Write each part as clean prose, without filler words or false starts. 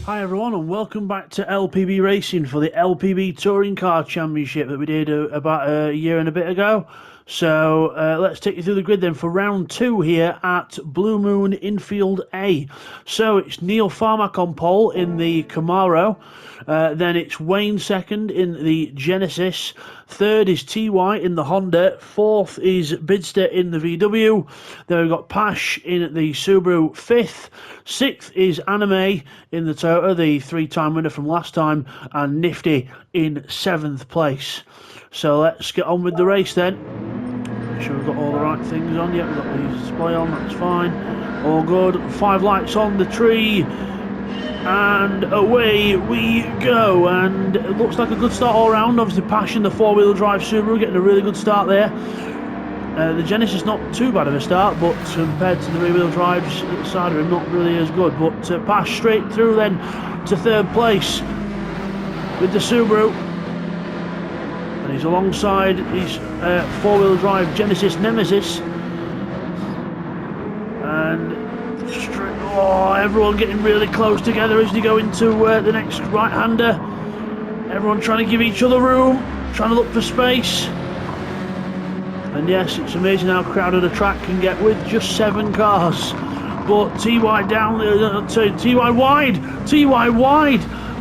Hi everyone and welcome back to LPB Racing for the LPB Touring Car Championship that we did about a year and a bit ago. So let's take you through the grid then for round 2 here at Blue Moon Infield A. So it's Neil Farmack on pole in the Camaro. Then it's Wayne second in the Genesis. Third is TY in the Honda. Fourth is Bidster in the VW. Then we've got Pash in the Subaru. Fifth. Sixth is Anime in the Toyota, the 3-time winner from last time. And Nifty in 7th place. So let's get on with the race then. Make sure we've got all the right things on. Yeah, we've got the display on, that's fine. All good. 5 lights on the tree. And away we go. And it looks like a good start all round. Obviously, Passion, the 4-wheel drive Subaru, getting a really good start there. The Genesis not too bad of a start, but compared to the rear-wheel drives at the side of him, not really as good. But Pash straight through then to 3rd place with the Subaru. And he's alongside his 4-wheel drive Genesis Nemesis. And everyone getting really close together as they go into the next right-hander. Everyone trying to give each other room, trying to look for space. And yes, it's amazing how crowded a track can get with just 7 cars. But TY down, TY wide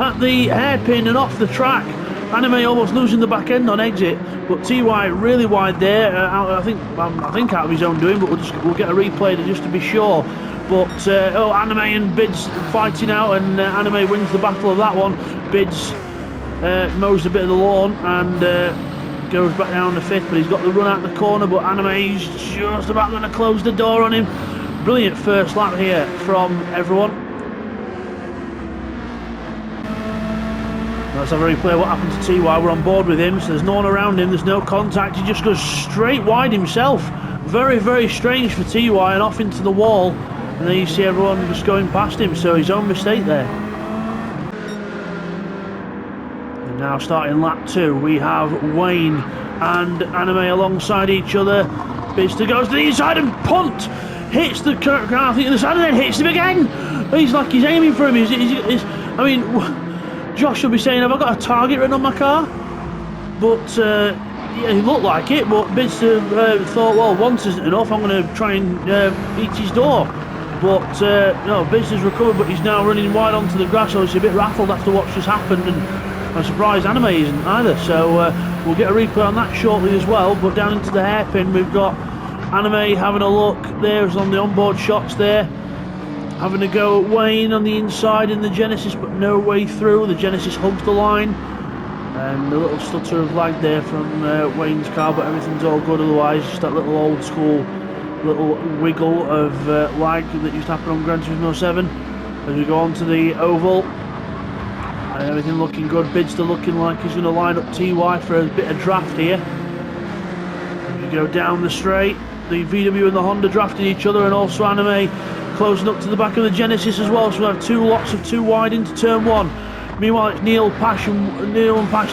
at the hairpin and off the track. Anime almost losing the back end on exit, but TY really wide there. I think out of his own doing, but we'll get a replay just to be sure. But Anime and Bids fighting out, and Anime wins the battle of that one. Bids mows a bit of the lawn and goes back down to 5th, but he's got the run out the corner. But Anime's just about going to close the door on him. Brilliant first lap here from everyone. Let's have a replay of what happened to TY. We're on board with him, so there's no one around him, there's no contact. He just goes straight wide himself. Very, very strange for TY, and off into the wall. And then you see everyone just going past him, so his own mistake there. And now starting lap 2, we have Wayne and Anime alongside each other. Bidster goes to the inside and punt! Hits the ground, I think, the side, and then hits him again! He's like he's aiming for him. I mean, Josh will be saying, have I got a target written on my car? But yeah, he looked like it, but Bidster thought, well, once isn't enough, I'm going to try and eat his door. But no, Bidster's recovered, but he's now running wide onto the grass, so he's a bit rattled after what's just happened, and I'm surprised Anime isn't either. So we'll get a replay on that shortly as well. But down into the hairpin, we've got Anime having a look. There's on the onboard shots there. Having a go at Wayne on the inside in the Genesis, but no way through. The Genesis hugs the line. And a little stutter of lag there from Wayne's car, but everything's all good otherwise. Just that little old school little wiggle of lag that used to happen on Gran Turismo 7. As we go on to the oval. And everything looking good. Bidster looking like he's going to line up TY for a bit of draft here. As we go down the straight, the VW and the Honda drafting each other, and also Anime closing up to the back of the Genesis as well. So we have 2 lots of 2 wide into turn 1. Meanwhile, it's Neil and Pash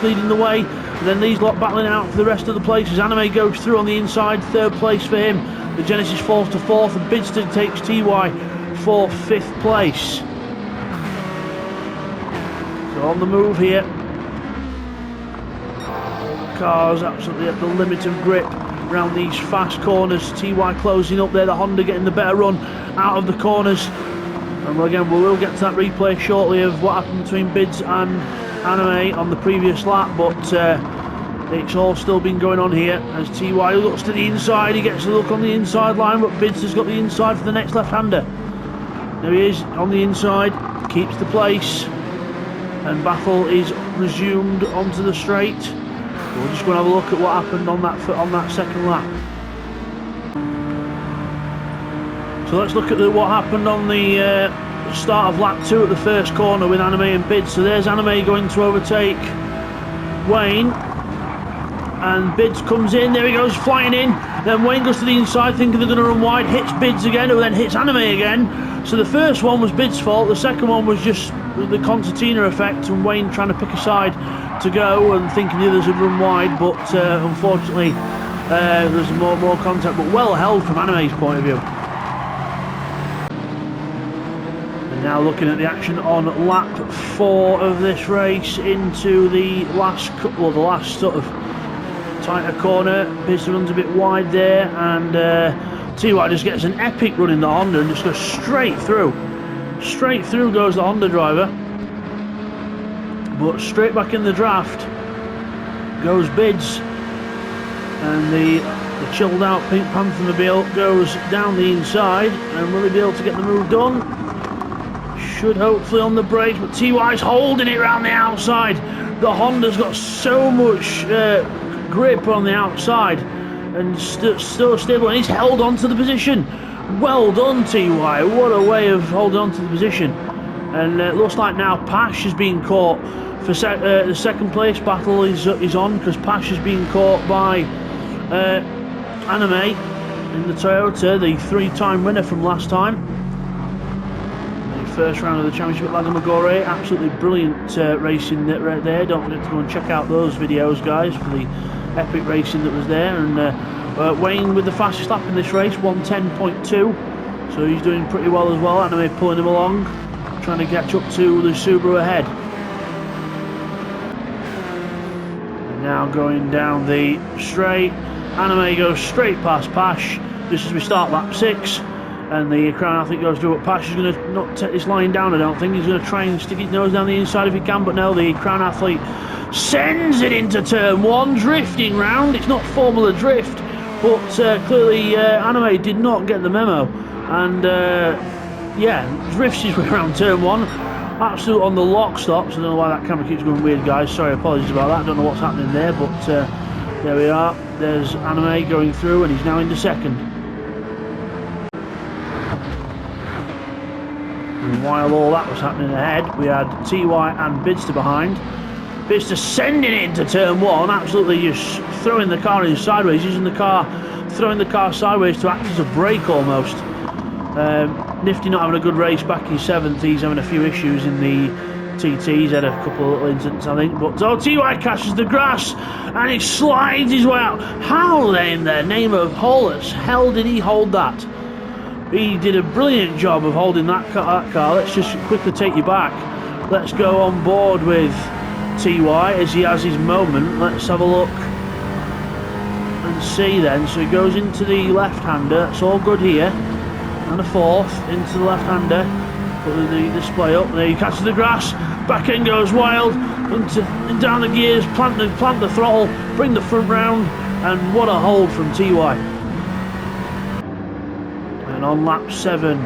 leading the way, and then these lot battling out for the rest of the places. Anime goes through on the inside, 3rd place for him. The Genesis falls to 4th, and Bidster takes TY for 5th place. So on the move here. Cars absolutely at the limit of grip around these fast corners. TY closing up there, the Honda getting the better run out of the corners. And again, we will get to that replay shortly of what happened between Bids and Anime on the previous lap, but it's all still been going on here as TY looks to the inside. He gets a look on the inside line, but Bids has got the inside for the next left-hander. There he is on the inside, keeps the place, and battle is resumed onto the straight. We're just going to have a look at what happened on that second lap. So let's look at what happened on the start of lap 2 at the first corner with Anime and Bids. So there's Anime going to overtake Wayne, and Bids comes in. There he goes, flying in. Then Wayne goes to the inside, thinking they're going to run wide, hits Bids again, who then hits Anime again. So the first one was Bids' fault. The second one was just the concertina effect, and Wayne trying to pick a side to go and thinking the others had run wide. But unfortunately, there's more contact, but well held from Anime's point of view. Now looking at the action on lap 4 of this race into the last sort of tighter corner. Pista runs a bit wide there, and TY just gets an epic run in the Honda and just goes straight through. Straight through goes the Honda driver, but straight back in the draft goes Bids, and the chilled out Pink Panther-mobile goes down the inside, and will he be able to get the move done? Should hopefully on the brakes, but TY's holding it around the outside. The Honda's got so much grip on the outside and still stable, and he's held on to the position. Well done, TY. What a way of holding on to the position. And it looks like now Pash has been caught for the second place battle is on, because Pash has been caught by Anime in the Toyota, the 3-time winner from last time. The first round of the championship at Lagomaggiore. Absolutely brilliant racing right there. Don't forget to go and check out those videos, guys, for the epic racing that was there. And Wayne with the fastest lap in this race, 1:10.2, so he's doing pretty well as well. Anime pulling him along, trying to catch up to the Subaru ahead. And now going down the straight, Anime goes straight past Pash just as we start lap 6, and the Crown Athlete goes through. But Pash is going to not take this line down, I don't think. He's going to try and stick his nose down the inside if he can, but no, the Crown Athlete sends it into turn 1, drifting round. It's not Formula Drift, but clearly Anime did not get the memo, and yeah, drifts his way around turn 1. Absolute on the lock stops. I don't know why that camera keeps going weird, guys. Sorry, apologies about that. I don't know what's happening there, but there we are. There's Anime going through, and he's now into second. And while all that was happening ahead, we had TY and Bidster behind. Bidster sending it into turn 1, absolutely just throwing the car in sideways, throwing the car sideways to act as a brake almost. Nifty not having a good race back in 7th. He's having a few issues in the TT. He's had a couple of little incidents, I think. But TY catches the grass and he slides his way out. How in the name of Hollis hell did he hold that? He did a brilliant job of holding that car. Let's just quickly take you back. Let's go on board with TY as he has his moment. Let's have a look and see then. So he goes into the left-hander. It's all good here. And a 4th into the left-hander. Put the display up. There he catches the grass. Back end goes wild. Down the gears. Plant the throttle. Bring the front round. And what a hold from TY. And on lap 7,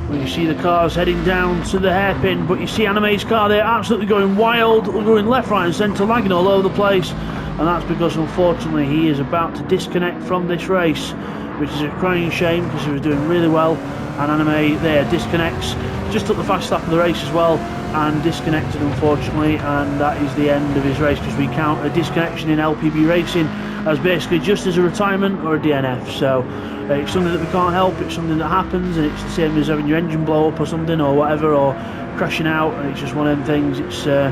well, you see the cars heading down to the hairpin, but you see Anime's car there absolutely going wild, going left, right and centre, lagging all over the place, and that's because unfortunately he is about to disconnect from this race, which is a crying shame because he was doing really well. And Anime there disconnects, just took the fast lap of the race as well and disconnected unfortunately, and that is the end of his race, because we count a disconnection in LPB racing as basically just as a retirement or a DNF. So it's something that we can't help, it's something that happens, and it's the same as having your engine blow up or something or whatever, or crashing out, and it's just one of them things. It's yeah,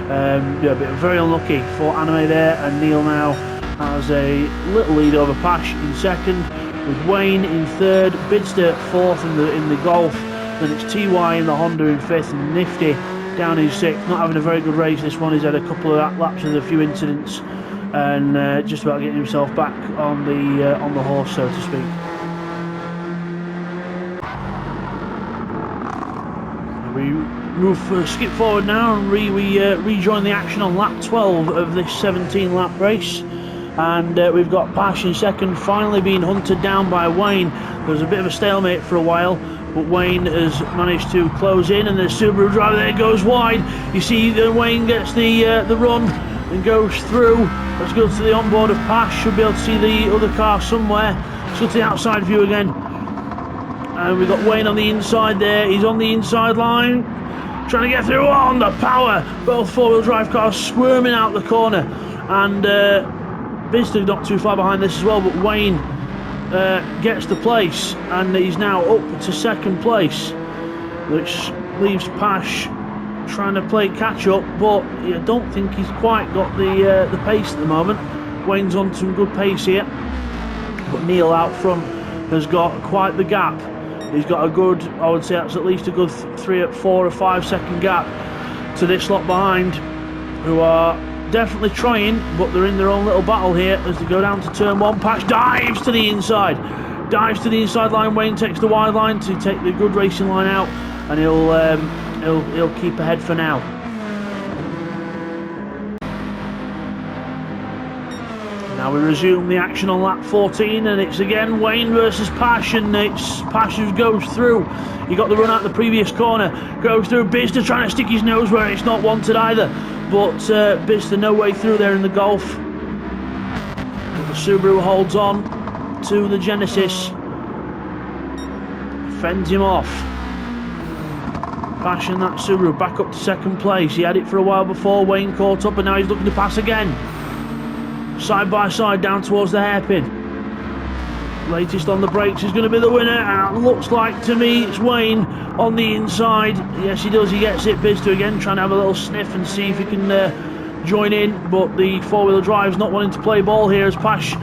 a bit very unlucky for Anime there, and Neil now has a little lead over Pash in second, with Wayne in third, Bidster 4th in the Golf, then it's TY in the Honda in 5th, and Nifty down in 6th. Not having a very good race this one. He's had a couple of laps with a few incidents, and just about getting himself back on the horse, so to speak. We skip forward now and rejoin the action on lap 12 of this 17-lap race, and we've got Pash in second, finally being hunted down by Wayne. There was a bit of a stalemate for a while, but Wayne has managed to close in, and the Subaru driver there goes wide. You see that Wayne gets the run and goes through. Let's go to the onboard of Pash. Should be able to see the other car somewhere. Let's go to the outside view again, and we've got Wayne on the inside there. He's on the inside line, trying to get through on the power. Both four-wheel drive cars squirming out the corner, and Bidster not too far behind this as well, but Wayne gets the place, and he's now up to second place, which leaves Pash trying to play catch up, but I don't think he's quite got the pace at the moment. Wayne's on some good pace here, but Neil out front has got quite the gap He's got a good, I would say that's at least a good 3, 4 or 5 second gap to this lot behind, who are definitely trying, but they're in their own little battle here as they go down to turn 1. Pash dives to the inside. Dives to the inside line. Wayne takes the wide line to take the good racing line out, and he'll keep ahead for now. Now we resume the action on lap 14, and it's again Wayne versus Pash, and it's Pash who goes through. He got the run out the previous corner, goes through. Bicester trying to stick his nose where it's not wanted either, but Bicester no way through there in the Golf. But the Subaru holds on to the Genesis, fends him off. Pash and that Subaru back up to second place. He had it for a while before Wayne caught up, and now he's looking to pass again. Side by side down towards the hairpin. Latest on the brakes is going to be the winner, and it looks like to me it's Wayne on the inside. Yes, he does, he gets it. Bicester again trying to have a little sniff and see if he can join in, but the four-wheel drive's not wanting to play ball here as Pash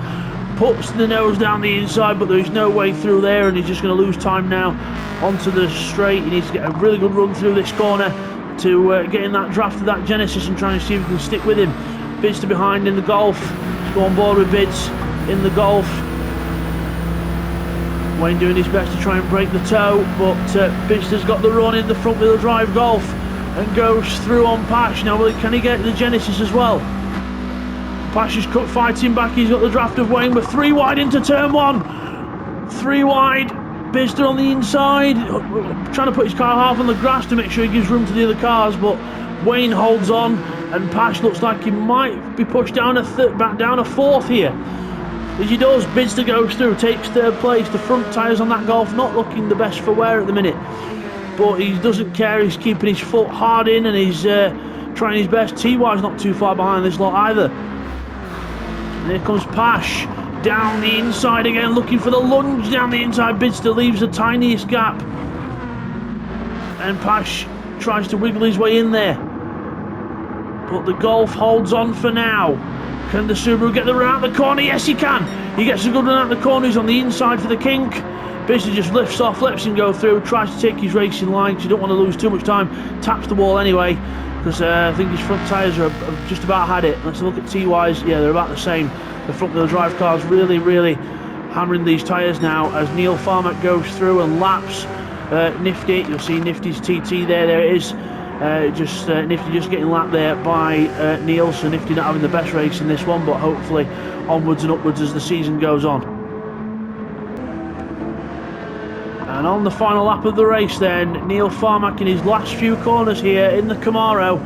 puts the nose down the inside, but there's no way through there, and he's just going to lose time now onto the straight. He needs to get a really good run through this corner to get in that draft of that Genesis and try and see if he can stick with him. Bicester behind in the Golf. Let's go on board with Bids in the Golf. Wayne doing his best to try and break the toe, but Bister's got the run in the front wheel drive Golf and goes through on Pash. Now can he get the Genesis as well? Pash is fighting back. He's got the draft of Wayne. We're 3 wide into turn 1. 3 wide. Bicester on the inside, trying to put his car half on the grass to make sure he gives room to the other cars, but Wayne holds on, and Pash looks like he might be pushed down back down a 4th here. As he does, Bicester goes through, takes 3rd place. The front tyres on that Golf not looking the best for wear at the minute, but he doesn't care. He's keeping his foot hard in, and he's trying his best. TY's not too far behind this lot either. And here comes Pash down the inside again, looking for the lunge down the inside. Bicester leaves the tiniest gap, and Pash tries to wiggle his way in there, but the Golf holds on for now. Can the Subaru get the run out the corner? Yes, he can. He gets a good run out the corner. He's on the inside for the kink. Bicester just lifts off, lets him go through, tries to take his racing line because you don't want to lose too much time. Taps the wall anyway, because I think his front tyres have just about had it. Let's look at TY's. Yeah, they're about the same. The front wheel drive car's really hammering these tyres now as Neil Farmack goes through and laps Nifty. You'll see Nifty's TT there it is. Nifty just getting lapped there by Neil, so Nifty not having the best race in this one, but hopefully onwards and upwards as the season goes on. And on the final lap of the race then, Neil Farmack in his last few corners here in the Camaro.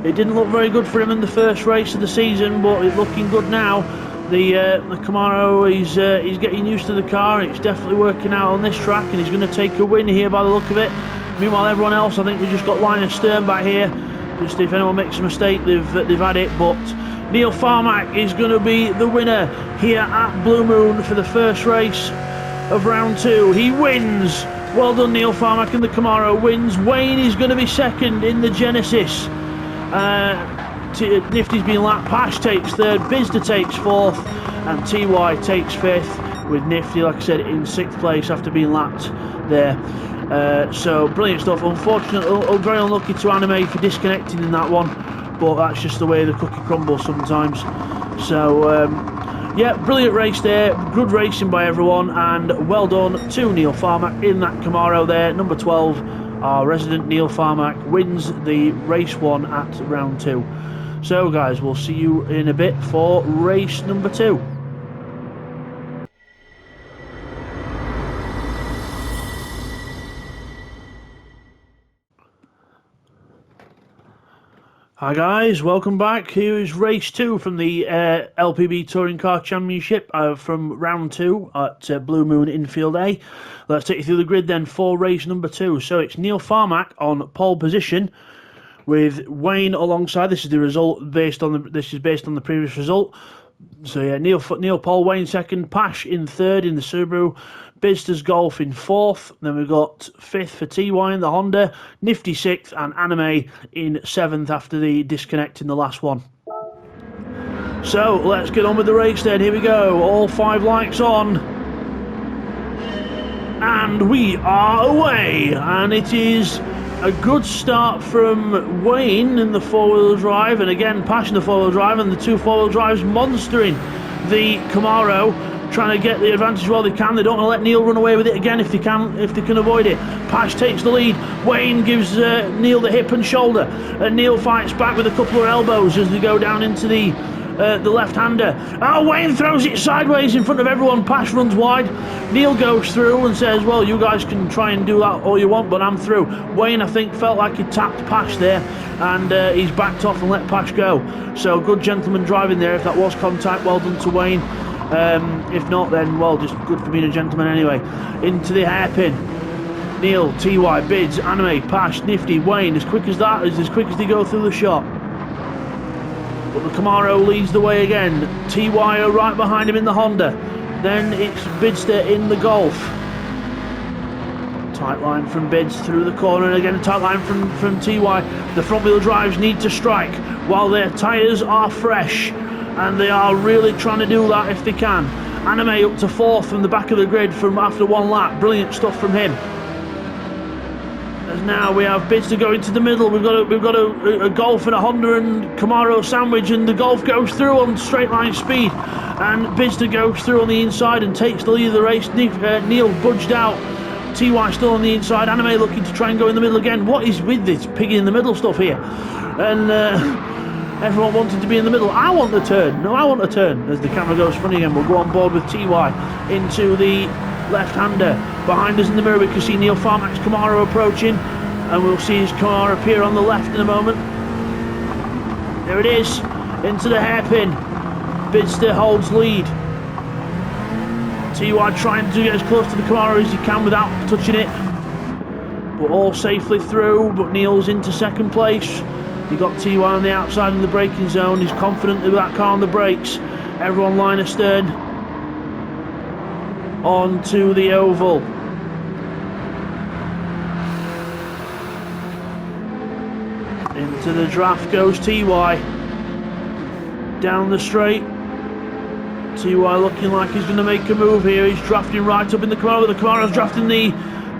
It didn't look very good for him in the first race of the season, but it's looking good now. The Camaro, he's getting used to the car. It's definitely working out on this track, and he's going to take a win here by the look of it. Meanwhile, everyone else, I think we've just got Linus Stern back here. Just if anyone makes a mistake, they've had it. But Neil Farmack is going to be the winner here at Blue Moon for the first race of round 2. He wins. Well done, Neil Farmack, and the Camaro wins. Wayne is going to be second in the Genesis. Nifty's been lapped. Pash takes 3rd, Bicester takes 4th, and TY takes 5th, with Nifty, like I said, in 6th place after being lapped there. So brilliant stuff. Unfortunately, very unlucky to Anime for disconnecting in that one, but that's just the way the cookie crumbles sometimes. So yeah, brilliant race there. Good racing by everyone, and well done to Neil Farmack in that Camaro there. Number 12, our resident Neil Farmack, wins the race 1 at round 2. So guys, we'll see you in a bit for race number 2. Hi guys, welcome back. Here is race 2 from the LPB Touring Car Championship from round 2 at Blue Moon Infield A. Let's take you through the grid then for race number 2. So it's Neil Farmack on pole position, with Wayne alongside. This is the result based on the previous result. So yeah, Neil pole, Wayne second, Pash in 3rd in the Subaru, Bicester's Golf in 4th. Then we've got 5th for TY in the Honda, Nifty 6th, and Anime in 7th after the disconnect in the last one. So let's get on with the race then. Here we go. All 5 lights on. And we are away, and it is a good start from Wayne in the four-wheel drive, and again Pash in the four-wheel drive, and the two four-wheel drives monstering the Camaro, trying to get the advantage while they can. They don't want to let Neil run away with it again if they can avoid it. Pash takes the lead. Wayne gives Neil the hip and shoulder, and Neil fights back with a couple of elbows as they go down into the left-hander. Oh, Wayne throws it sideways in front of everyone. Pash runs wide. Neil goes through and says, well, you guys can try and do that all you want, but I'm through. Wayne, I think, felt like he tapped Pash there, and he's backed off and let Pash go. So good gentleman driving there. If that was contact, well done to Wayne. If not, then, well, just good for being a gentleman anyway. Into the hairpin. Neil, TY, Bids, Anime, Pash, Nifty, Wayne. As quick as that, as quick as they go through the shot. But the Camaro leads the way again. TY are right behind him in the Honda. Then it's Bidster in the Golf. Tight line from Bids through the corner, and again a tight line from TY. The front wheel drives need to strike while their tyres are fresh, and they are really trying to do that if they can. Anime up to fourth from the back of the grid from after one lap. Brilliant stuff from him. As now we have Bidster going to the middle. We've got a Golf and a Honda and Camaro sandwich, and the Golf goes through on straight line speed, and Bidster goes through on the inside and takes the lead of the race. Neil budged out. TY still on the inside. Anime looking to try and go in the middle again. What is with this piggy in the middle stuff here? And everyone wanted to be in the middle. I want the turn. No, I want a turn. As the camera goes funny again, we'll go on board with TY into the left-hander. Behind us in the mirror we can see Neil Farmack's Camaro approaching, and we'll see his car appear on the left in a moment. There it is, into the hairpin. Bidster holds lead. TY trying to get as close to the Camaro as he can without touching it, but all safely through. But Neil's into second place. He got TY on the outside in the braking zone. He's confident with that car on the brakes. Everyone line astern onto the oval. Into the draft goes TY. Down the straight. TY looking like he's going to make a move here. He's drafting right up in the Camaro. The Camaro's drafting the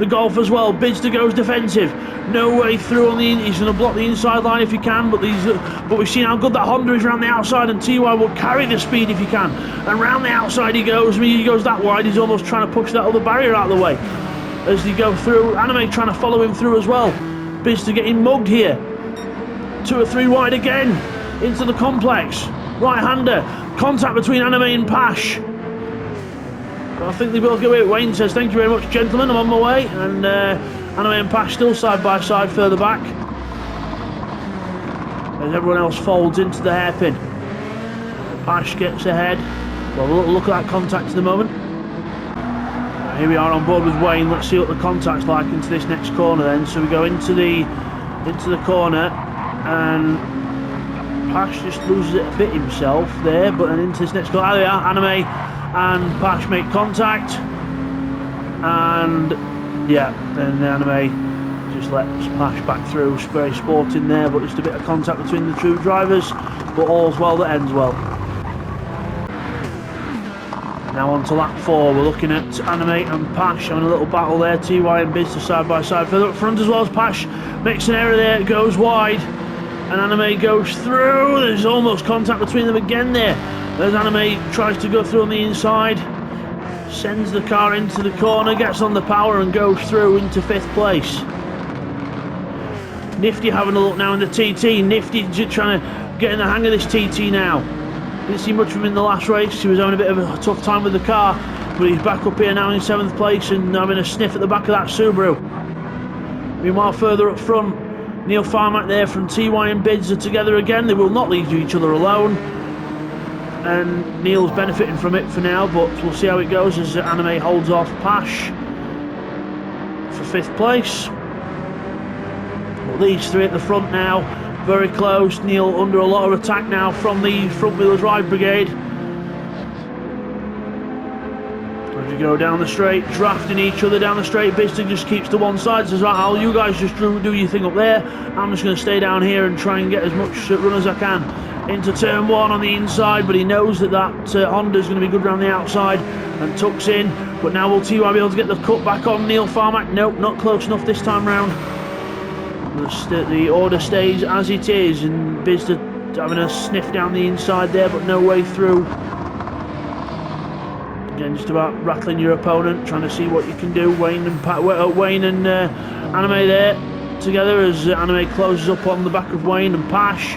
Golf as well. Bidster goes defensive. No way through on the. He's going to block the inside line if he can, but we've seen how good that Honda is around the outside, and TY will carry the speed if he can. And round the outside he goes. I mean, he goes that wide. He's almost trying to push that other barrier out of the way as he go through. Anime trying to follow him through as well. Bidster getting mugged here. 2 or 3 wide again into the complex. Right-hander. Contact between Anime and Pash. But I think they both go away. Wayne says, thank you very much, gentlemen, I'm on my way. And Anime and Pash still side by side further back, as everyone else folds into the hairpin. Pash gets ahead. Well, we'll look at that contact in a moment. Here we are on board with Wayne. Let's see what the contact's like into this next corner then. So we go into the corner, and Pash just loses it a bit himself there, but then into this next corner. There we are. Anime and Pash make contact, and yeah, then the Anime just lets Pash back through. It's very sporting there, but just a bit of contact between the two drivers, but all's well that ends well. Now on to lap 4, we're looking at Anime and Pash having a little battle there. TY and Bidster side by side, further up front as well, as Pash makes an error there, goes wide, and Anime goes through. There's almost contact between them again there. As Anime tries to go through on the inside, sends the car into the corner, gets on the power and goes through into 5th place. Nifty having a look now in the TT. Nifty trying to get in the hang of this TT now. Didn't see much of him in the last race. He was having a bit of a tough time with the car, but he's back up here now in 7th place and having a sniff at the back of that Subaru. Meanwhile, further up front, Neil Farmack there from TY and Bids are together again. They will not leave each other alone, and Neil's benefiting from it for now, but we'll see how it goes as Anime holds off Pash for 5th place. Well, these three at the front now, very close. Neil under a lot of attack now from the front wheel drive brigade. As you go down the straight, drafting each other down the straight. Bidster just keeps to one side, says, right, Al, you guys just do your thing up there. I'm just going to stay down here and try and get as much run as I can. into turn 1 on the inside, but he knows that Honda's going to be good around the outside and tucks in. But now will TY be able to get the cut back on Neil Farmack? Nope, not close enough this time round. The order stays as it is, and Bizda having a sniff down the inside there, but no way through. Again, just about rattling your opponent, trying to see what you can do. Wayne and Anime there together as Anime closes up on the back of Wayne, and Pash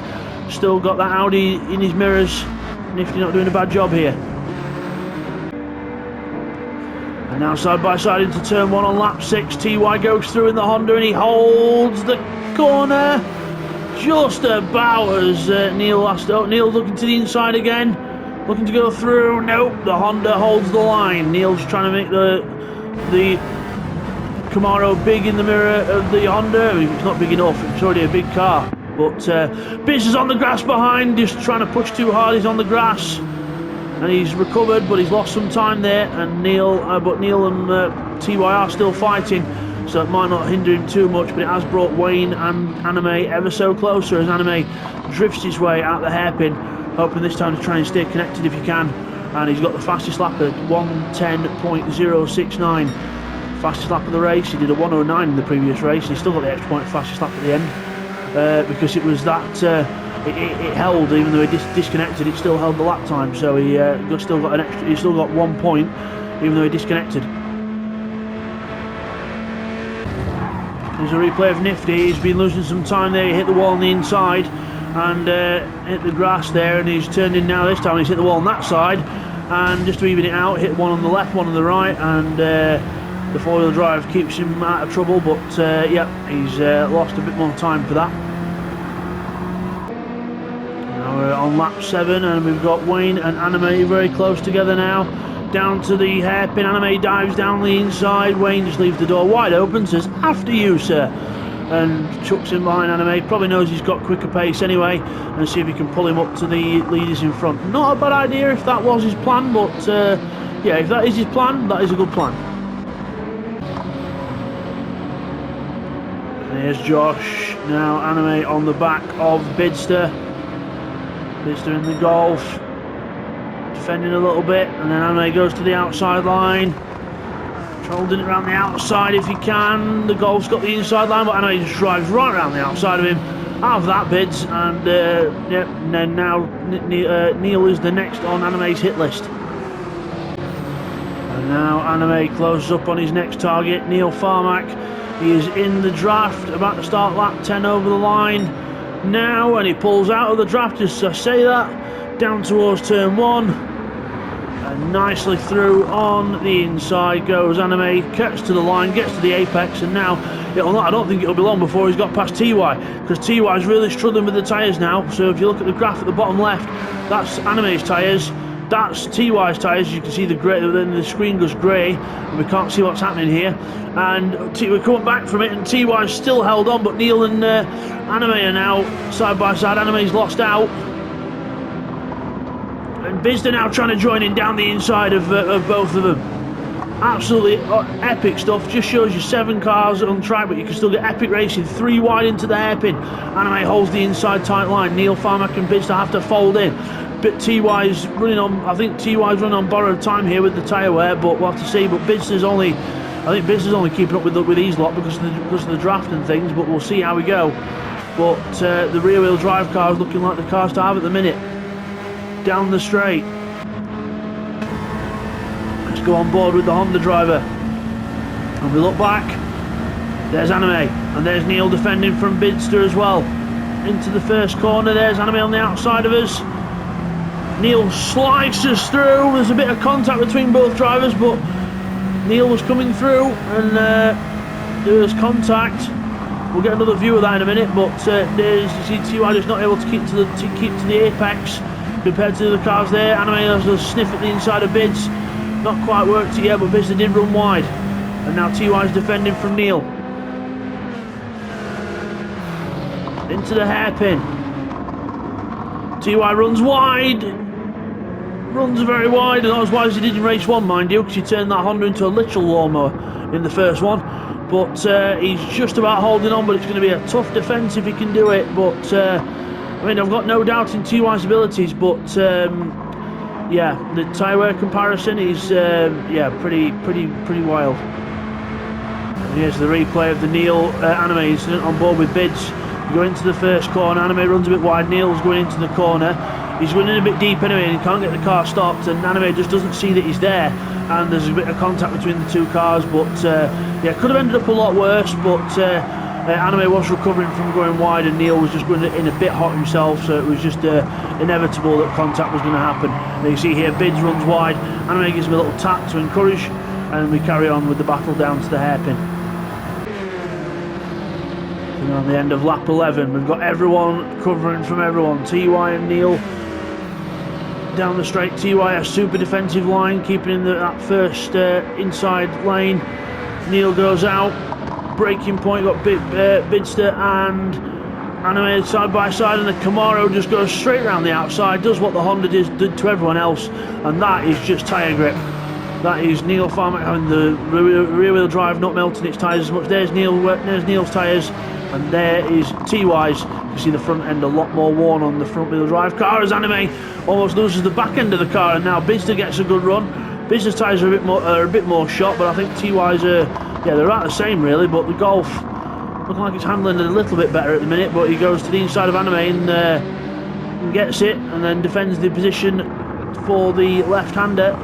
still got that Audi in his mirrors. Nifty not doing a bad job here. And now side by side into turn 1 on lap 6. TY goes through in the Honda and he holds the corner just about as Neil looking to the inside again, looking to go through. Nope, the Honda holds the line. Neil's trying to make the Camaro big in the mirror of the Honda. I mean, it's not big enough, it's already a big car. But Biz is on the grass behind, just trying to push too hard. He's on the grass and he's recovered, but he's lost some time there. And Neil and TY are still fighting, so it might not hinder him too much, but it has brought Wayne and Anime ever so closer as Anime drifts his way out the hairpin, hoping this time to try and stay connected if he can. And he's got the fastest lap at 1:10.069. Fastest lap of the race. He did a 1:09 in the previous race. He still got the extra point fastest lap at the end because it was that it held, even though he disconnected, it still held the lap time. So he still got 1 point even though he disconnected. There's a replay of Nifty. He's been losing some time there. He hit the wall on the inside and hit the grass there, and he's turned in now. This time he's hit the wall on that side, and just to even it out, hit one on the left, one on the right, and the four-wheel drive keeps him out of trouble. But yeah, he's lost a bit more time for that. Now we're on lap 7, and we've got Wayne and Anime very close together now. Down to the hairpin. Anime dives down the inside. Wayne just leaves the door wide open, says, "After you, sir," and chucks in behind Anime. Probably knows he's got quicker pace anyway, and see if he can pull him up to the leaders in front. Not a bad idea if that was his plan, but yeah, if that is his plan, that is a good plan. There's Josh. Now Anime on the back of Bidster. Bidster in the Golf, defending a little bit, and then Anime goes to the outside line, holding it around the outside if he can. The Golf's got the inside line, but Anime just drives right around the outside of him. Out of that, Bids, and yeah, and then now Neil is the next on Anime's hit list. And now Anime closes up on his next target, Neil Farmack. He is in the draft, about to start lap 10 over the line now, and he pulls out of the draft, as I say that, down towards turn 1. And nicely through on the inside goes Anime, gets to the line, gets to the apex, and now I don't think it'll be long before he's got past TY, because TY is really struggling with the tyres now. So if you look at the graph at the bottom left, that's Anime's tyres, that's TY's tyres. You can see the grey, then the screen goes grey and we can't see what's happening here, and we're coming back from it, and TY's still held on, but Neil and Anime are now side by side. Anime's lost out, and Bizda now trying to join in down the inside of both of them. Absolutely epic stuff. Just shows you 7 cars on track, but you can still get epic racing. 3 wide into the hairpin. Anime holds the inside tight line. Neil Farmack and Bizda have to fold in. But TY's running on, I think TY's running on borrowed time here with the tyre wear, but we'll have to see. But Bizda's only keeping up with these lot because of the draft and things, but we'll see how we go. But the rear wheel drive car is looking like the cars to have at the minute. Down the straight. Let's go on board with the Honda driver. And we look back. There's Anime. And there's Neil defending from Bidster as well. Into the first corner. There's Anime on the outside of us. Neil slices through. There's a bit of contact between both drivers, but Neil was coming through and there was contact. We'll get another view of that in a minute, but you see TY is not able to keep to the apex compared to the cars there. Anime has a sniff at the inside of Bids. Not quite worked it yet, but Bids did run wide. And now TY is defending from Neil. Into the hairpin. TY runs wide. Runs very wide, and not as wide as he did in race 1, mind you, because he turned that Honda into a literal lawnmower in the first one. But he's just about holding on, but it's going to be a tough defence if he can do it. But I mean, I've got no doubt in TY's abilities, but yeah, the tyre wear comparison is pretty wild. And here's the replay of the Neil Anime incident on board with Bids. You go into the first corner, Anime runs a bit wide, Neil's going into the corner. He's running a bit deep anyway and he can't get the car stopped, and Anime just doesn't see that he's there, and there's a bit of contact between the two cars, but yeah, could have ended up a lot worse, but Anime was recovering from going wide and Neil was just going in a bit hot himself, so it was just inevitable that contact was going to happen. And you see here, Bids runs wide, Anime gives him a little tap to encourage, and we carry on with the battle down to the hairpin. And on the end of lap 11, we've got everyone covering from everyone. TY and Neil down the straight. TY a super defensive line, keeping in that first inside lane. Neil goes out, braking point, got Bidster and Anime side by side, and the Camaro just goes straight around the outside, does what the Honda did to everyone else, and that is just tyre grip. That is Neil Farmack having the rear wheel drive not melting its tyres as much. There's Neil's tyres, and there is TY's. You see the front end a lot more worn on the front wheel drive car as Anime almost loses the back end of the car, and now Bidster gets a good run. Bidster's tyres are a bit more shot, but I think TY's yeah, they're about the same really, but the Golf looking like it's handling it a little bit better at the minute, but he goes to the inside of Anime and gets it, and then defends the position for the left-hander.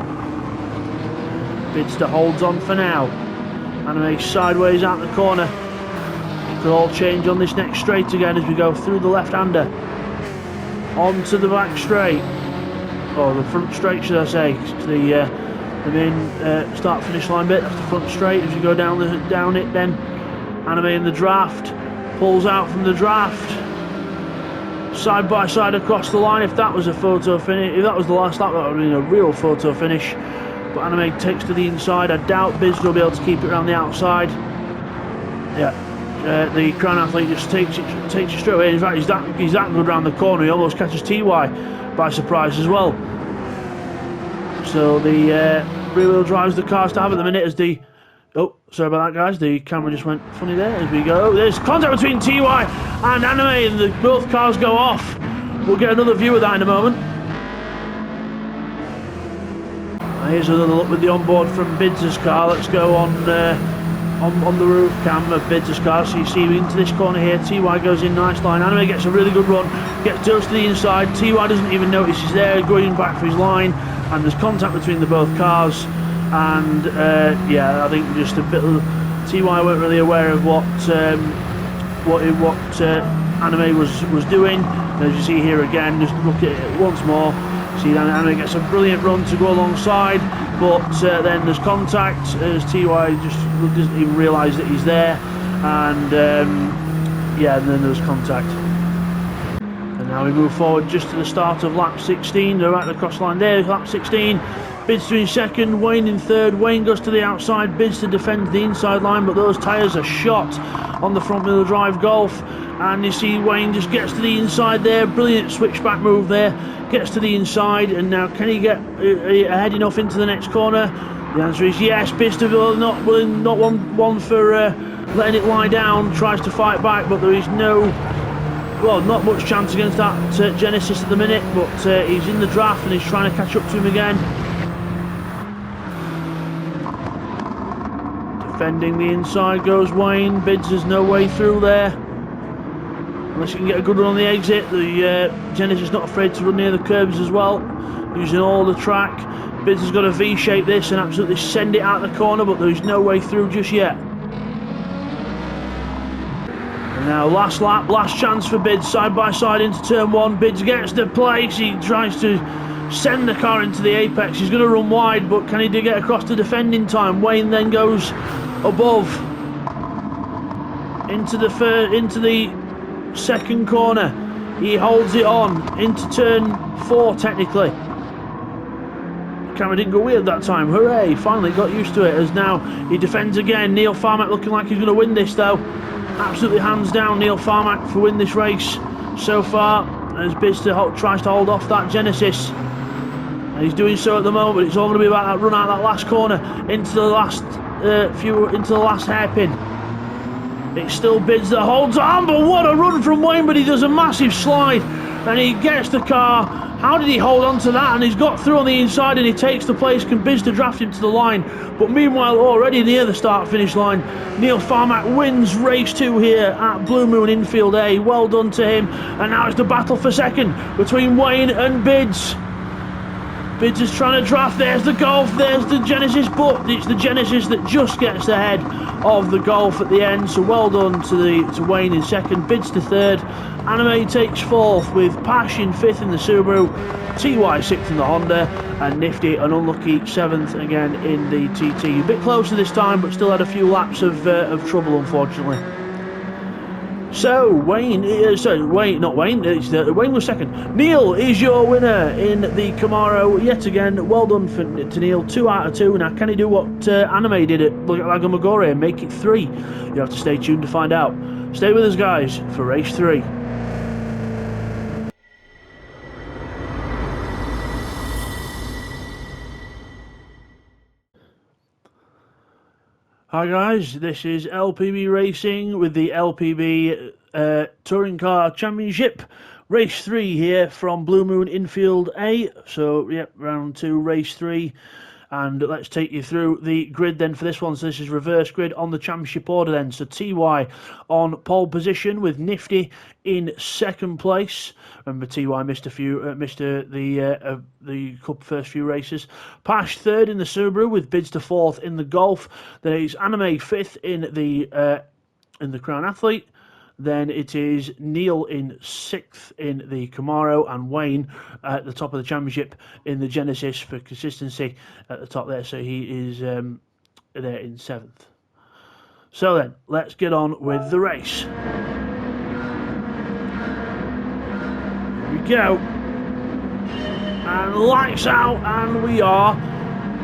Bidster holds on for now. Anime sideways out the corner. It could all change on this next straight again as we go through the left-hander. Onto the back straight. Or the front straight, should I say. The main start-finish line bit. That's the front straight. As you go down it, then Anime in the draft. Pulls out from the draft. Side by side across the line. If that was a photo finish, if that was the last lap, that would have been a real photo finish. But Anime takes to the inside. I doubt Bidster will be able to keep it around the outside. Yeah, the Crown Athlete just takes it straight away. In fact, he's that good around the corner. He almost catches TY by surprise as well. So the rear wheel drives the cars to have at the minute as the... Oh, sorry about that, guys. The camera just went funny there as we go. There's contact between TY and Anime, and both cars go off. We'll get another view of that in a moment. Here's another look with the onboard from Bidster's car. Let's go on the roof cam of Bidster's car. So you see into this corner here. TY goes in, nice line. Anime gets a really good run, gets just to the inside. TY doesn't even notice he's there, going back for his line, and there's contact between the both cars. And yeah, I think just a bit of TY weren't really aware of what Anime was doing. And as you see here again, just look at it once more. See that Anime gets a brilliant run to go alongside, but then there's contact as TY just doesn't even realise that he's there, and yeah, and then there's contact. And now we move forward just to the start of lap 16. They're right across the line there, lap 16. Bidster in second, Wayne in third. Wayne goes to the outside, Bidster defends the inside line, but those tyres are shot on the front wheel drive Golf. And you see Wayne just gets to the inside there, brilliant switchback move there, gets to the inside, and now can he get ahead enough into the next corner? The answer is yes. Bidster not one for letting it lie down, tries to fight back, but there is not much chance against that Genesis at the minute, but he's in the draft and he's trying to catch up to him again. Defending the inside goes Wayne. Bidster's no way through there. Unless you can get a good run on the exit. The Genesis not afraid to run near the curbs as well, using all the track. Bidster's got to V-shape this and absolutely send it out the corner, but there's no way through just yet. And now last lap, last chance for Bids, side by side into turn one. Bids gets the place. He tries to send the car into the apex. He's going to run wide, but can he get across to defend in time? Wayne then goes above into the second corner. He holds it on into turn 4 technically. The camera didn't go weird that time. Hooray, finally got used to it, as now he defends again. Neil Farmack looking like he's going to win this though. Absolutely hands down Neil Farmack for win this race so far, as Bidster tries to hold off that Genesis. And he's doing so at the moment, but it's all going to be about that run out that last corner into the last hairpin. It's still Bids that holds on, but what a run from Wayne, but he does a massive slide and he gets the car. How did he hold on to that? And he's got through on the inside and he takes the place. Can Bids to draft him to the line, but meanwhile already near the start finish line, Neil Farmack wins race 2 here at Blue Moon Infield A. Well done to him. And now it's the battle for second between Wayne and Bids. Bids is trying to draft. There's the Golf, there's the Genesis, but it's the Genesis that just gets ahead of the Golf at the end. So well done to Wayne in second, Bids to third. Anime takes fourth with Pash in fifth in the Subaru, TY sixth in the Honda, and Nifty an unlucky seventh again in the TT. A bit closer this time, but still had a few laps of trouble, unfortunately. So Wayne, Wayne was second. Neil is your winner in the Camaro yet again. Well done to Neil. 2 out of 2. Now, can he do what Anime did at Lagomagore and make it 3? You have to stay tuned to find out. Stay with us, guys, for race 3. Hi guys, this is LPB Racing with the LPB Touring Car Championship. Race 3 here from Blue Moon Infield A. So, yep, round 2, race 3. And let's take you through the grid then for this one. So this is reverse grid on the championship order then. So TY on pole position with Nifty in second place. Remember TY missed the Cup first few races. Pash third in the Subaru with Bids to fourth in the Golf. Then it's Anime fifth in the Crown Athlete. Then it is Neil in sixth in the Camaro and Wayne at the top of the championship in the Genesis for consistency at the top there. So he is there in seventh. So then, let's get on with the race. Here we go. And lights out, and we are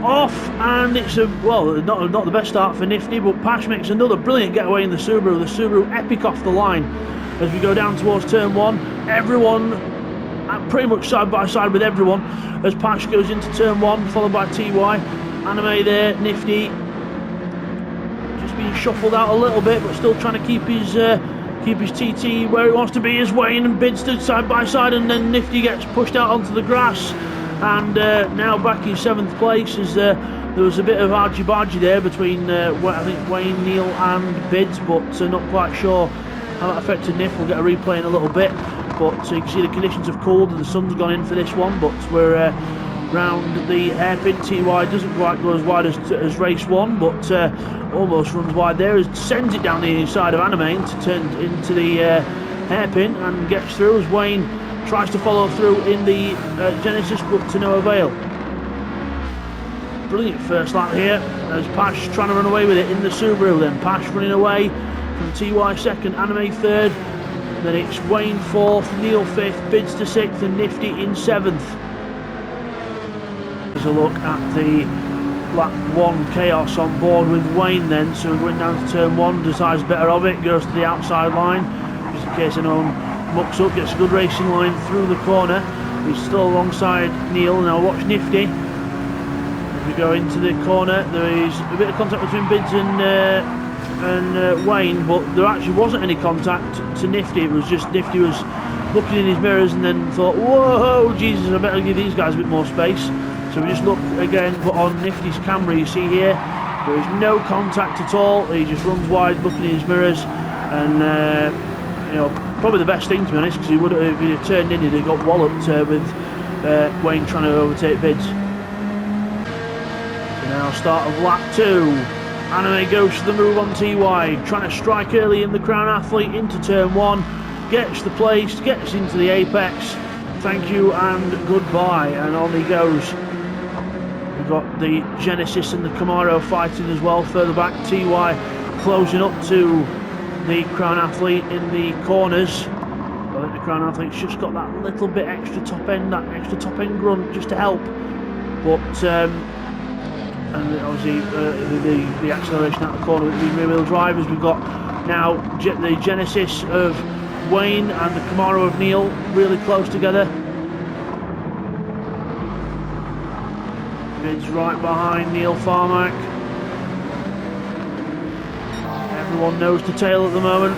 off, and it's not the best start for Nifty, but Pash makes another brilliant getaway in the Subaru epic off the line as we go down towards turn 1. Everyone pretty much side by side with everyone as Pash goes into turn 1, followed by TY. Anime there, Nifty just being shuffled out a little bit, but still trying to keep his TT where he wants to be as Wayne and Bid stood side by side, and then Nifty gets pushed out onto the grass. And now back in 7th place as there was a bit of argy-bargy there between I think Wayne, Neil and Bids, but not quite sure how that affected Nif. We'll get a replay in a little bit, but you can see the conditions have cooled and the sun's gone in for this one, but we're round the hairpin. TY doesn't quite go as wide as race 1, but almost runs wide there, as sends it down the inside of Anime to turn into the hairpin and gets through as Wayne tries to follow through in the Genesis, but to no avail. Brilliant first lap here as Pash trying to run away with it in the Subaru. Then Pash running away from TY second, Anime third. Then it's Wayne fourth, Neil fifth, Bids to sixth, and Nifty in seventh. There's a look at the lap 1 chaos on board with Wayne then. So going down to turn 1, decides better of it, goes to the outside line, just in case anyone mucks up, gets a good racing line through the corner. He's still alongside Neil. Now watch Nifty. As we go into the corner, there is a bit of contact between Bids and Wayne, but there actually wasn't any contact to Nifty. It was just Nifty was looking in his mirrors and then thought, whoa, Jesus, I better give these guys a bit more space. So we just look again, but on Nifty's camera you see here, there is no contact at all. He just runs wide looking in his mirrors, and probably the best thing, to be honest, because he would have, if he had turned in, he'd have got walloped with Wayne trying to overtake Bids. So now start of lap 2. Anime goes to the move on TY, trying to strike early in the Crown Athlete into turn 1, gets the place, gets into the apex. Thank you and goodbye, and on he goes. We've got the Genesis and the Camaro fighting as well further back. TY closing up to the Crown Athlete in the corners. I think the Crown Athlete's just got that little bit extra top end grunt just to help. But and obviously the acceleration out the corner with the rear wheel drivers. We've got now the Genesis of Wayne and the Camaro of Neil really close together. Bids right behind Neil Farmack. Everyone nose to tail at the moment.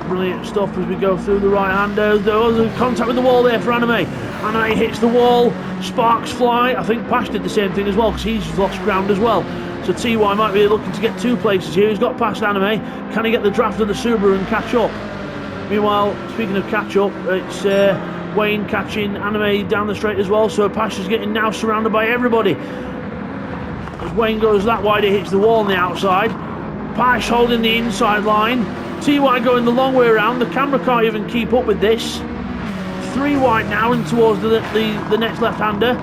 Brilliant stuff as we go through the right-handers. There was a contact with the wall there for Anime. Anime hits the wall, sparks fly. I think Pash did the same thing as well because he's lost ground as well. So TY might be looking to get 2 places here. He's got past Anime. Can he get the draft of the Subaru and catch up? Meanwhile, speaking of catch up, it's Wayne catching Anime down the straight as well. So Pash is getting now surrounded by everybody. As Wayne goes that wide, he hits the wall on the outside. Pash holding the inside line. TY going the long way around. The camera can't even keep up with this. 3 wide now and towards the next left-hander.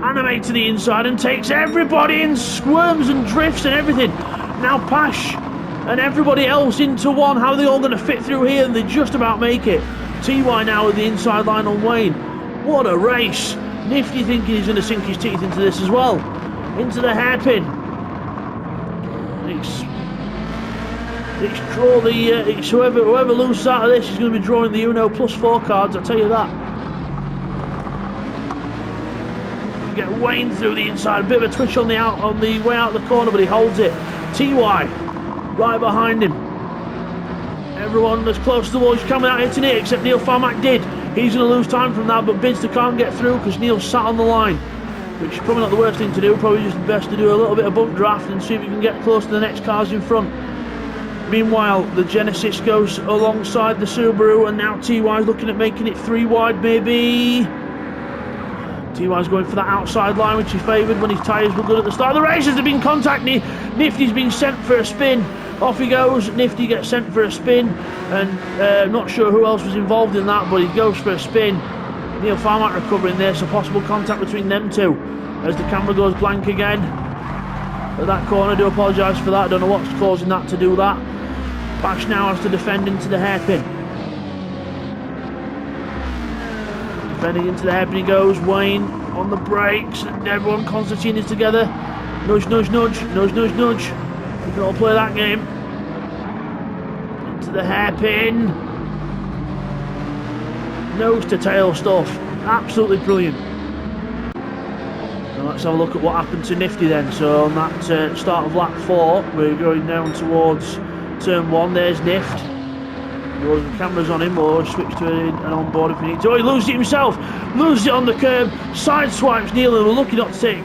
Anime to the inside and takes everybody and squirms and drifts and everything. Now Pash and everybody else into one. How are they all going to fit through here? And they just about make it. TY now with the inside line on Wayne. What a race. Nifty thinking he's going to sink his teeth into this as well. Into the hairpin. It's draw the. It's whoever loses out of this is going to be drawing the Uno +4 cards. I'll tell you that. Get Wayne through the inside. A bit of a twitch on the way out of the corner, but he holds it. TY right behind him. Everyone as close to the wall as coming out hitting it, except Neil Farmack did. He's going to lose time from that, but Bidster can't get through because Neil's sat on the line, which is probably not the worst thing to do. Probably just best to do a little bit of bump draft and see if you can get close to the next cars in front. Meanwhile, the Genesis goes alongside the Subaru, and now TY's looking at making it 3 wide, maybe. TY's going for that outside line, which he favoured when his tyres were good at the start of the race. There's been contact. Nifty's been sent for a spin. Off he goes. Nifty gets sent for a spin, and not sure who else was involved in that, but he goes for a spin. Neil Farmack recovering there, so possible contact between them two as the camera goes blank again at that corner. I do apologise for that. I don't know what's causing that to do that. Pash now has to defend into the hairpin. Defending into the hairpin he goes. Wayne on the brakes, and everyone. Constantine is together. Nudge, nudge, nudge, nudge, nudge, nudge. We can all play that game. Into the hairpin. Nose to tail stuff. Absolutely brilliant. Now let's have a look at what happened to Nifty then. So on that start of lap 4, we're going down towards turn 1. There's Nift. The camera's on him, or switch to an on-board if we need to. Oh, he loses it himself. Loses it on the curb. Sideswipes Neil, and we're lucky not to take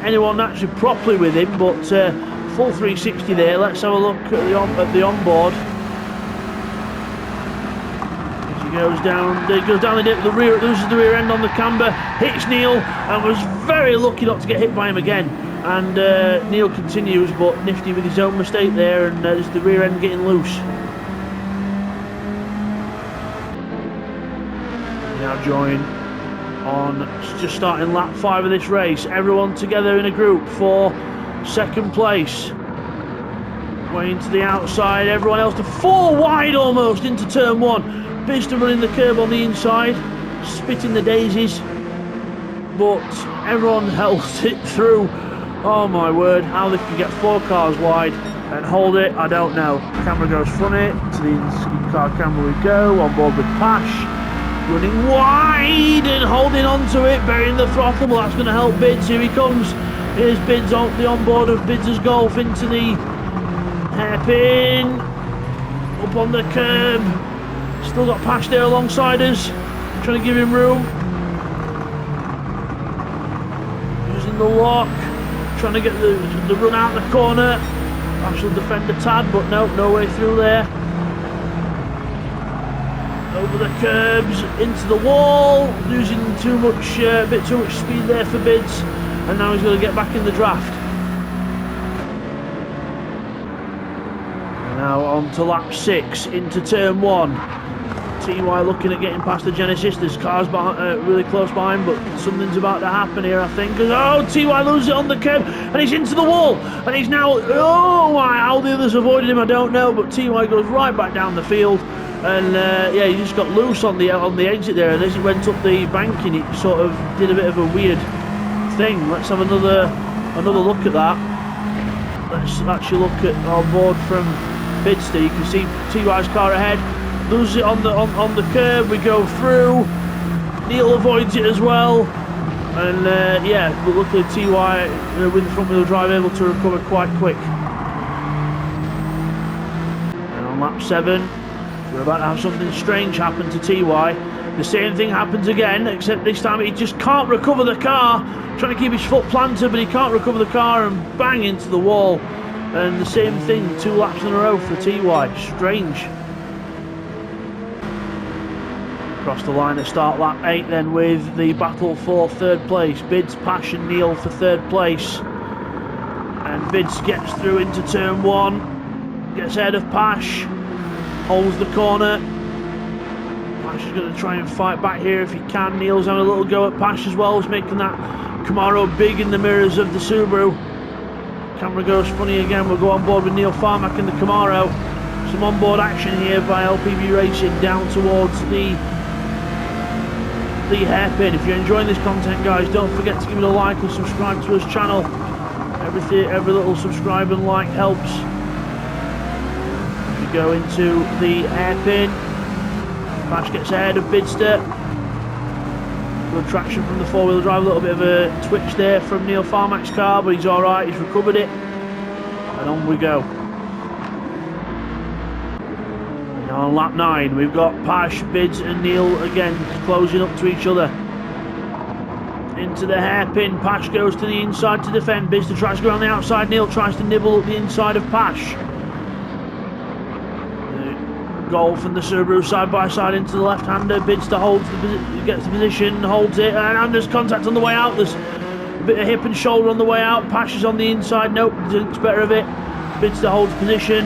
anyone actually properly with him, but full 360 there. Let's have a look at the onboard. As he goes down the dip, loses the rear end on the camber, hits Neil, and was very lucky not to get hit by him again. And Neil continues, but Nifty with his own mistake there, and there's the rear end getting loose. Now join on just starting lap 5 of this race. Everyone together in a group for second place. Wayne to the outside, everyone else to 4 wide almost into turn 1. Bidster running the curb on the inside, spitting the daisies, but everyone held it through. Oh my word, how they can get 4 cars wide and hold it, I don't know. Camera goes from it, to the in-car camera we go, on board with Pash. Running wide and holding on to it, burying the throttle. Well, that's going to help Bids. Here he comes. Here's Bids on the onboard of Bids' Golf into the hairpin. Up on the curb. Still got Pash there alongside us, trying to give him room. Using the lock, trying to get the run out the corner. Pash will defend a tad, but no way through there. Over the curbs, into the wall, losing a bit too much speed there for Bids, and now he's going to get back in the draft. Now on to lap 6, into turn 1. TY looking at getting past the Genesis. There's cars really close behind, but something's about to happen here, I think. Oh, TY loses it on the curb, and he's into the wall, and he's now, oh my, how the others avoided him I don't know, but TY goes right back down the field. And yeah, he just got loose on the exit there, and as he went up the banking, it sort of did a bit of a weird thing. Let's have another look at that. Let's actually look at our board from Bidster. You can see TY's car ahead, loses it on the curb. We go through. Neil avoids it as well, and yeah, but luckily TY with the front wheel drive able to recover quite quick. On lap 7, we're about to have something strange happen to TY. The same thing happens again, except this time he just can't recover the car. Trying to keep his foot planted, but he can't recover the car and bang into the wall. And the same thing 2 laps in a row for TY. Strange. Across the line at start lap 8 then with the battle for 3rd place. Bids, Pash and Neil for 3rd place. And Bids gets through into turn 1. Gets ahead of Pash. Holds the corner. Pash is going to try and fight back here if he can. Neil's having a little go at Pash as well. He's making that Camaro big in the mirrors of the Subaru. Camera goes funny again. We'll go on board with Neil Farmack in the Camaro. Some onboard action here by LPB Racing down towards the hairpin. If you're enjoying this content, guys, don't forget to give it a like and subscribe to his channel. Every little subscribe and like helps. We go into the hairpin. Pash gets ahead of Bidster. Good traction from the 4-wheel drive. A little bit of a twitch there from Neil Farmack's car, but he's alright, he's recovered it. And on we go. Now on lap 9, we've got Pash, Bids and Neil again closing up to each other. Into the hairpin. Pash goes to the inside to defend. Bidster tries to go on the outside. Neil tries to nibble up the inside of Pash. Golf and the Subaru side by side into the left-hander. Bidster gets the position, holds it, and there's contact on the way out. There's a bit of hip and shoulder on the way out. Pash is on the inside. Nope, thinks better of it. Bidster holds position.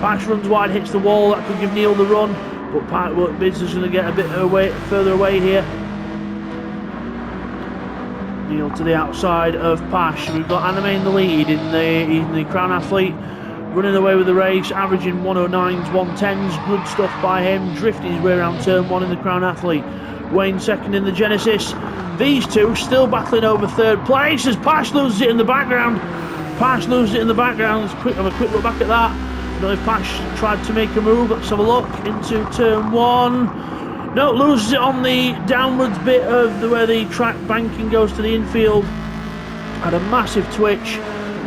Pash runs wide, hits the wall. That could give Neil the run, but Bidster's going to get a bit further away here. Neil to the outside of Pash. We've got Anime in the lead in the Crown Athlete. Running away with the race, averaging 109s, 110s, good stuff by him, drifting his way around turn 1 in the Crown Athlete. Wayne second in the Genesis. These two still battling over 3rd place as Pash loses it in the background. Pash loses it in the background. Let's have a quick look back at that. I don't know if Pash tried to make a move. Let's have a look into turn 1. No, loses it on the downwards bit of where the track banking goes to the infield. Had a massive twitch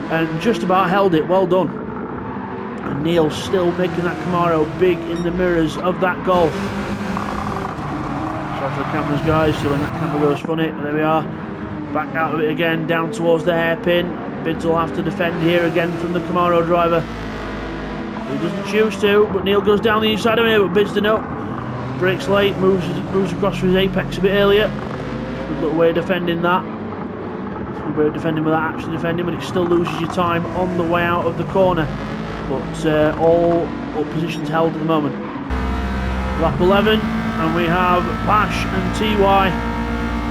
and just about held it. Well done. And Neil's still making that Camaro big in the mirrors of that Golf. Sorry for the cameras, guys, so when that camera goes funny, there we are. Back out of it again, down towards the hairpin. Bids will have to defend here again from the Camaro driver. He doesn't choose to, but Neil goes down the inside of him, but Bids no. Brakes late, moves across for his apex a bit earlier. Good little way of defending that. Good way of defending without actually defending, but it still loses your time on the way out of the corner. But all positions held at the moment. Lap 11, and we have Pash and TY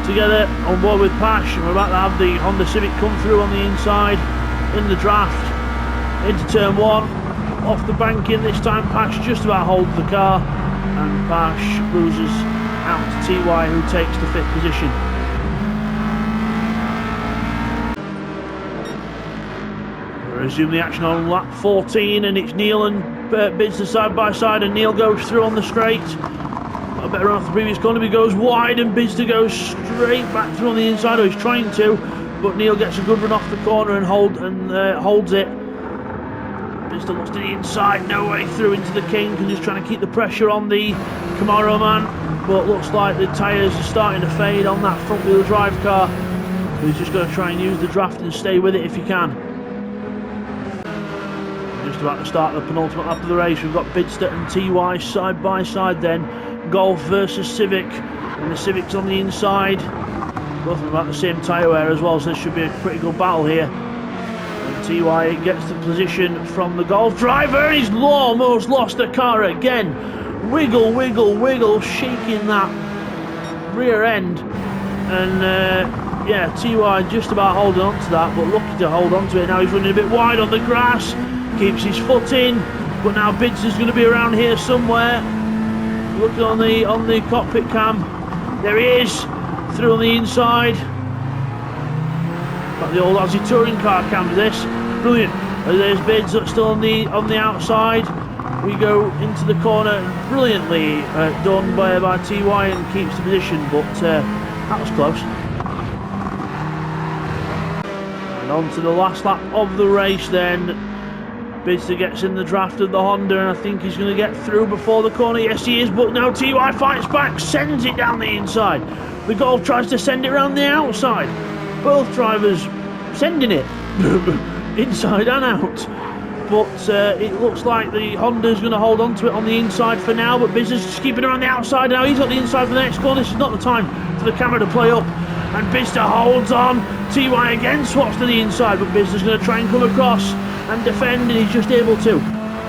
together on board with Pash, and we're about to have the Honda Civic come through on the inside in the draft into turn 1. Off the banking this time. Pash just about holds the car, and Pash loses out to TY, who takes the 5th position. Resume the action on lap 14, and it's Neil and Bidster side by side, and Neil goes through on the straight. A better run off the previous corner, but he goes wide, and Bidster goes straight back through on the inside, or he's trying to, but Neil gets a good run off the corner and holds it. Bidster looks to the inside, no way through into the King, and just trying to keep the pressure on the Camaro man, but looks like the tyres are starting to fade on that front wheel drive car, so he's just going to try and use the draft and stay with it if he can. Just about to start the penultimate lap of the race. We've got Bidster and TY side by side then. Golf versus Civic, and the Civic's on the inside. Both of them about the same tyre wear as well, so this should be a pretty good battle here. And TY gets the position from the Golf driver, and he's almost lost the car again. Wiggle, wiggle, wiggle, shaking that rear end. And yeah, TY just about holding on to that, but lucky to hold on to it. Now he's running a bit wide on the grass. Keeps his foot in, but now Bidster's going to be around here somewhere. Looking on the cockpit cam, there he is, through on the inside. Got the old Aussie touring car cam. This brilliant. There's Bids still on the outside. We go into the corner, brilliantly done by TY, and keeps the position, but that was close. And on to the last lap of the race then. Bidster gets in the draft of the Honda, and I think he's going to get through before the corner. Yes, he is, but now TY fights back, sends it down the inside. The Golf tries to send it around the outside. Both drivers sending it inside and out. But it looks like the Honda's going to hold on to it on the inside for now, but Bidster's just keeping it on the outside now. He's got the inside for the next corner. This is not the time for the camera to play up. And Bidster holds on. TY again swaps to the inside, but Bidster's going to try and come across and defend, and he's just able to.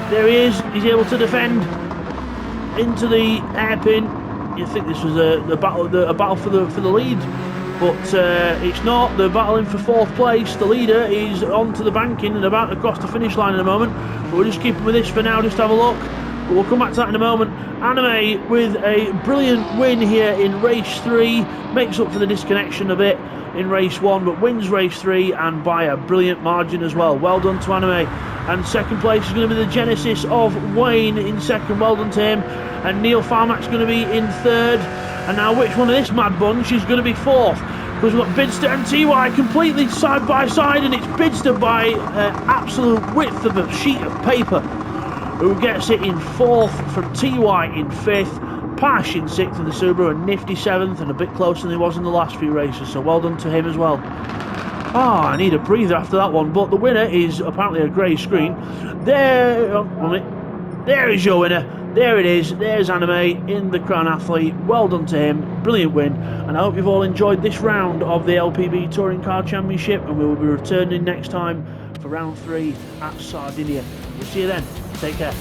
There he is. He's able to defend into the hairpin. You think this was a battle for the lead, but it's not. They're battling for 4th place. The leader is onto the banking and about to cross the finish line in a moment. But we'll just keep with this for now. Just have a look. But we'll come back to that in a moment. Anime with a brilliant win here in race 3. Makes up for the disconnection a bit in race 1, but wins race 3 and by a brilliant margin as well. Well done to Anime. And 2nd place is going to be the Genesis of Wayne in 2nd. Well done to him. And Neil Farmack's going to be in 3rd. And now which one of this mad bunch is going to be 4th? Because we've got Bidster and TY completely side by side, and it's Bidster by absolute width of a sheet of paper who gets it in 4th, from TY in 5th, Pash in 6th in the Subaru, and Nifty 7th, and a bit closer than he was in the last few races, so well done to him as well. I need a breather after that one, but the winner is apparently a grey screen. There is your winner. There it is. There's Anime in the Crown Athlete. Well done to him. Brilliant win. And I hope you've all enjoyed this round of the LPB Touring Car Championship, and we will be returning next time for round 3 at Sardinia. We'll see you then. Take care.